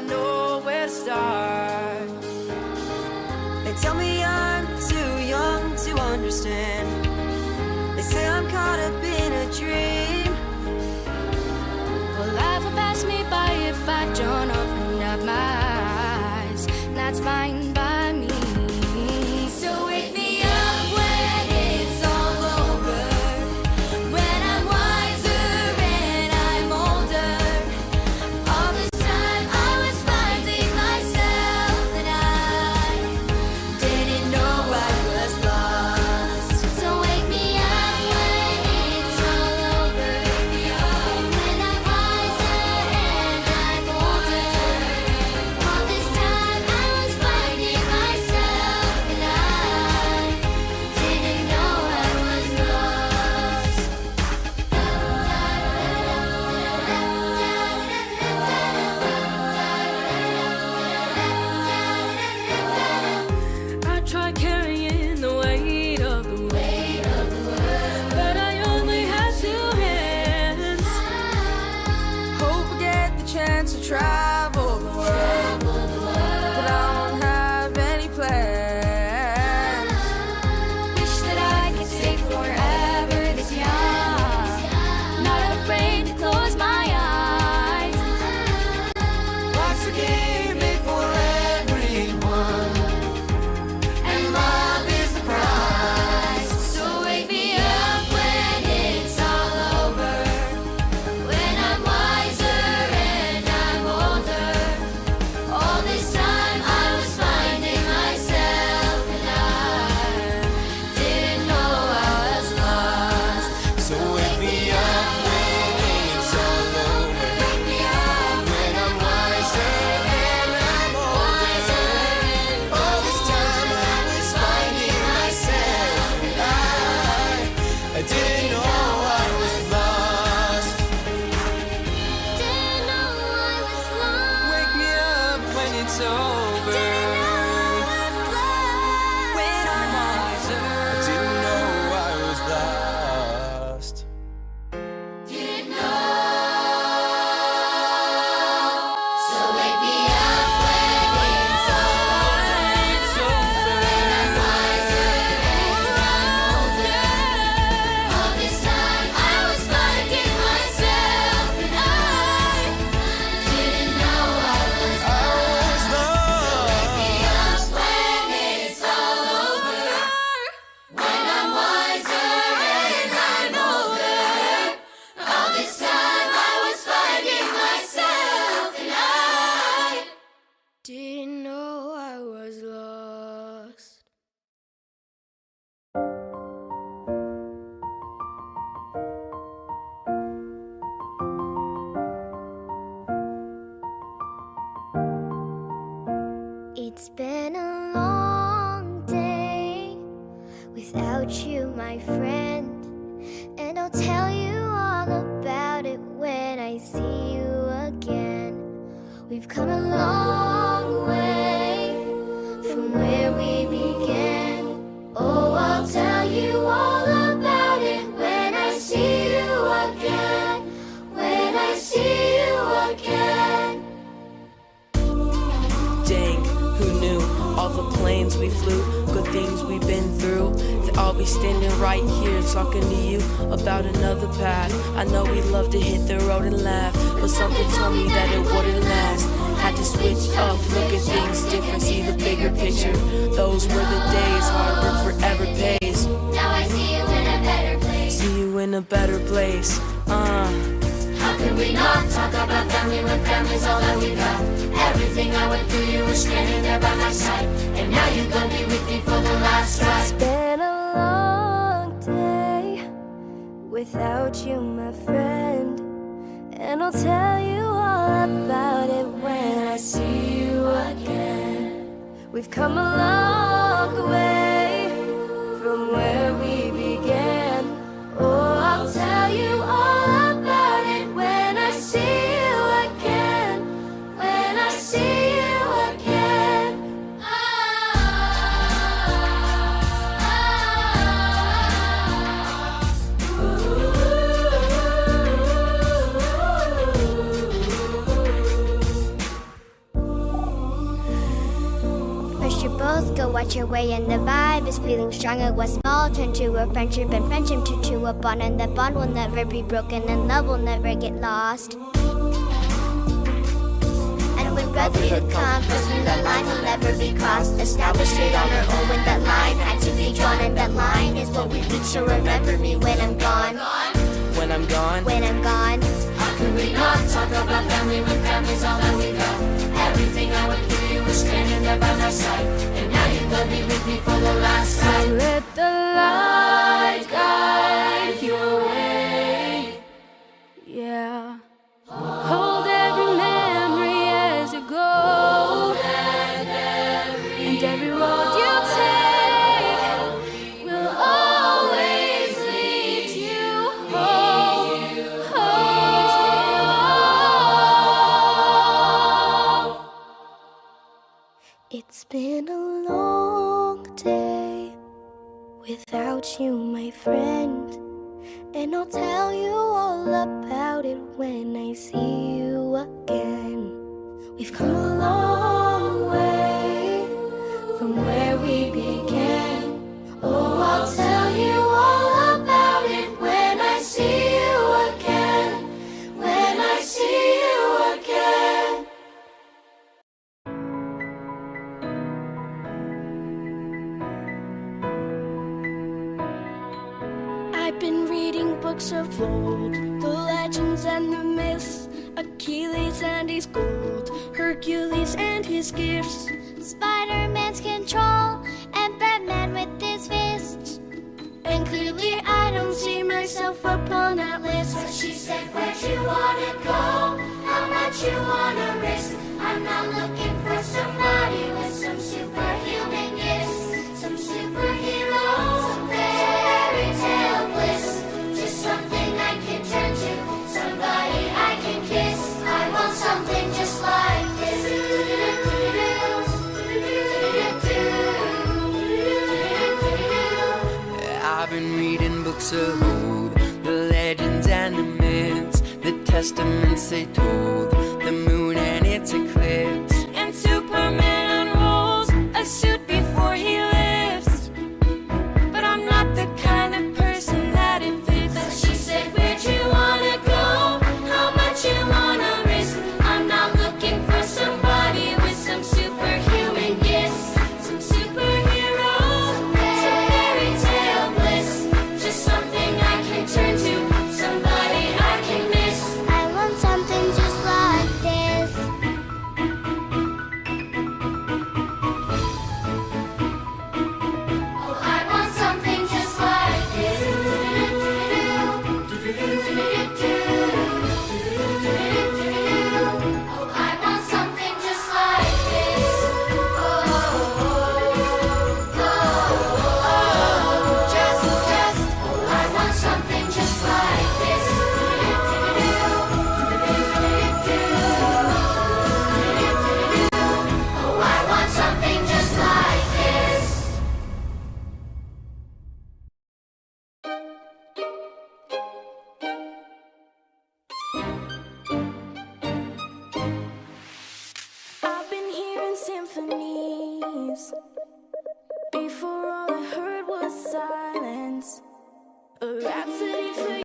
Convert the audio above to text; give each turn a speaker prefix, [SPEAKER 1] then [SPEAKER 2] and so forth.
[SPEAKER 1] know where to start. They tell me I'm too young to understand. They say I'm caught up in a dream.
[SPEAKER 2] Well, life will pass me by if I don't open up my eyes. That's fine by me. So wake me up when it's all over, when I'm wiser and I'm older. All this time I was finding myself and I didn't know I was lost. So wake me up when it's all over, when I'm wiser and I'm older. All this time I was finding myself and I didn't know I was lost. I tried carrying the weight of the world, but I only had two hands.
[SPEAKER 1] Hope I get the chance to travel the world, but I don't have any plans.
[SPEAKER 2] Wish that I could stay forever this young, not afraid to close my eyes.
[SPEAKER 1] Life's a game made for everyone, and love is the prize.
[SPEAKER 2] So wake me up when it's all over, when I'm wiser and I'm older. All this time I was finding myself and I didn't know I was lost.
[SPEAKER 1] So wake me up when it's all over.
[SPEAKER 2] Wake me up
[SPEAKER 1] When I'm wiser and I'm older. All this time I was finding myself and I didn't know I was lost.
[SPEAKER 2] didn't know I was lost.
[SPEAKER 1] Wake me up when it's over.
[SPEAKER 2] Didn't know I was lost.
[SPEAKER 1] When I'm wiser. Didn't know I was lost.
[SPEAKER 2] Didn't know. So wake me up when it's all over, when I'm wiser and I'm older. All this time I was finding myself and I didn't know I was lost. Wake me up when it's all over, when I'm wiser and I'm older. All this time I was finding myself and I didn't know I was lost. It's been a long day without you, my friend, and I'll tell you all about it when I see you again. We've come a long way from where we began. Oh, I'll tell you all about it when I see you again. When I see you again.
[SPEAKER 1] Dang, who knew? All the planes we flew, good things we've been through. That I'll be standing right here talking to you about another path. I know we'd love to hit the road and laugh, but something told me that it wouldn't last. Had to switch up, look at things different, see the bigger picture. Those were the days, hard work forever pays.
[SPEAKER 2] Now I see you in a better place.
[SPEAKER 1] See you in a better place.
[SPEAKER 2] How could we not talk about family when family's all that we got? Everything I went through, you were standing there by my side, and now you're gonna be with me for the last ride.
[SPEAKER 3] It's been a long day without you, my friend, and I'll tell you all about it when I see you again. We've come a long way from where we began. Oh, I'll tell you all about it when I see you again. When I see you again. just go watch your way, and the vibe is feeling stronger. What's small turn to a friendship, and friendship to a bond, and that bond will never be broken, and love will never get lost. And when brotherhood comes, then the line will never be crossed. Established it on our own when that line had to be drawn, and that line is what we reach. So remember me when I'm gone.
[SPEAKER 1] When I'm gone,
[SPEAKER 3] When I'm gone.
[SPEAKER 4] How could we not talk about family when family's all that we've had? Everything I went through, you were standing there by my side, and now you're gonna be with me for the last time.
[SPEAKER 2] Let the light guide your way. Yeah. Hold every memory as you go, and every road you take will always lead you home.
[SPEAKER 3] It's been a long day without you, my friend, and I'll tell you all about it when I see you again. We've come a long way from where we began. Oh, I'll tell you all about it when I see you again. When I see you again. I've been reading books of old, the legends and the myths, Achilles and his gold, Hercules and his gifts, Spider-Man's control, and Batman with his fists. And clearly I don't see myself upon that list. But she said, where'd you wanna go? How much you wanna risk? I'm not looking for somebody with some superhuman gifts, some superhero, some fairy tale bliss. Just something I can turn to, somebody I can kiss. I want something just like this.
[SPEAKER 1] I've been reading books of old, the legends and the myths, the testaments they told, the moon and its eclipse, and Superman unrolls a suit before he lifts. But I'm not the kind of person that it fits.
[SPEAKER 4] But she said, where'd you wanna go? How much you wanna risk? I'm not looking for somebody with some superhuman gifts, some superheroes, some fairy tale bliss. Just something I can turn to, somebody I can miss.
[SPEAKER 3] I want something just like this.
[SPEAKER 4] Oh, I want something just like this. Oh, I want something just like this. Oh, just. Oh, I want something just like this. Oh, I want something just like this.
[SPEAKER 2] I've been hearing symphonies. Before all I heard was silence. A rhapsody for